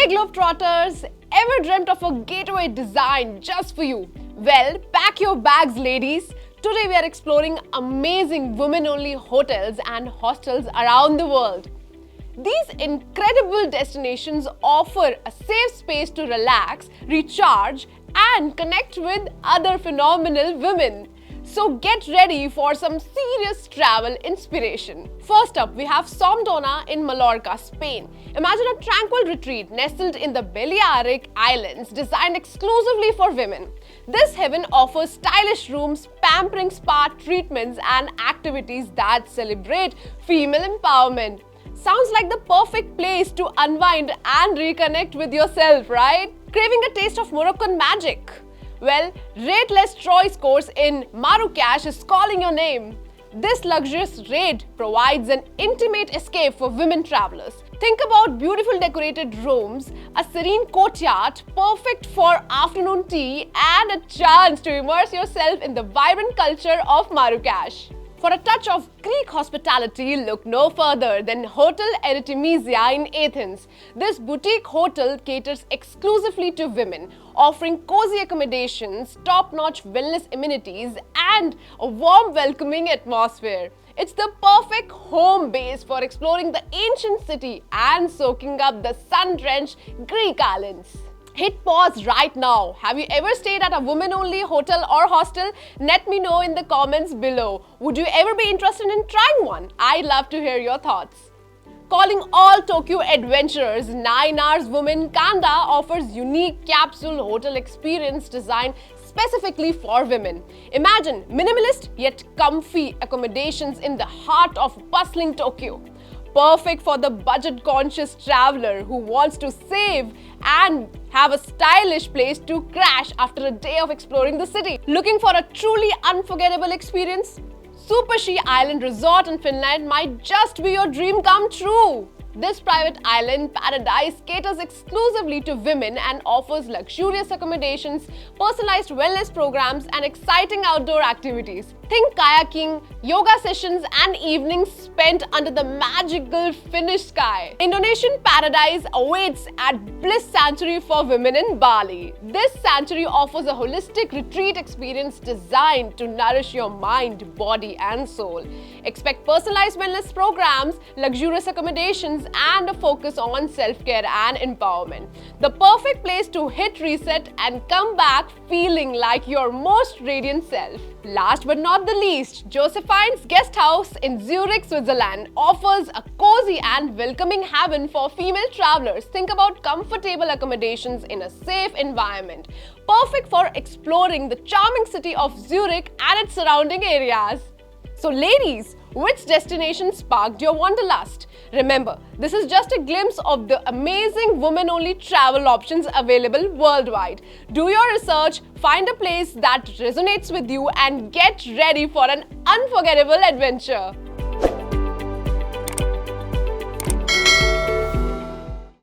Globetrotters, ever dreamt of a gateway design just for you? Well, pack your bags, ladies. Today we are exploring amazing women-only hotels and hostels around the world. These incredible destinations offer a safe space to relax, recharge, and connect with other phenomenal women. So get ready for some serious travel inspiration. First up, we have Somdona in Mallorca, Spain. Imagine a tranquil retreat nestled in the Balearic Islands, designed exclusively for women. This heaven offers stylish rooms, pampering spa treatments, and activities that celebrate female empowerment. Sounds like the perfect place to unwind and reconnect with yourself, right? Craving a taste of Moroccan magic? Well, Rate Les Trois course in Marrakesh is calling your name. This luxurious raid provides an intimate escape for women travelers. Think about beautiful decorated rooms, a serene courtyard, perfect for afternoon tea, and a chance to immerse yourself in the vibrant culture of Marrakesh. For a touch of Greek hospitality, look no further than Hotel Artemisia in Athens. This boutique hotel caters exclusively to women, offering cozy accommodations, top-notch wellness amenities, and a warm, welcoming atmosphere. It's the perfect home base for exploring the ancient city and soaking up the sun-drenched Greek islands. Hit pause right now. Have you ever stayed at a women-only hotel or hostel? Let me know in the comments below. Would you ever be interested in trying one? I'd love to hear your thoughts. Calling all Tokyo adventurers, 9 Hours Women Kanda offers unique capsule hotel experience designed specifically for women. Imagine minimalist yet comfy accommodations in the heart of bustling Tokyo. Perfect for the budget-conscious traveler who wants to save and have a stylish place to crash after a day of exploring the city. Looking for a truly unforgettable experience? Supershi Island Resort in Finland might just be your dream come true. This private island paradise caters exclusively to women and offers luxurious accommodations, personalized wellness programs, and exciting outdoor activities. Think kayaking, yoga sessions, and evenings spent under the magical Finnish sky. Indonesian paradise awaits at Bliss Sanctuary for Women in Bali. This sanctuary offers a holistic retreat experience designed to nourish your mind, body, and soul. Expect personalized wellness programs, luxurious accommodations, and a focus on self-care and empowerment. The perfect place to hit reset and come back feeling like your most radiant self. Last but not the least, Josephine's Guest House in Zurich, Switzerland offers a cozy and welcoming haven for female travelers. Think about comfortable accommodations in a safe environment. Perfect for exploring the charming city of Zurich and its surrounding areas. So ladies, which destination sparked your wanderlust? Remember, this is just a glimpse of the amazing women-only travel options available worldwide. Do your research, find a place that resonates with you, and get ready for an unforgettable adventure.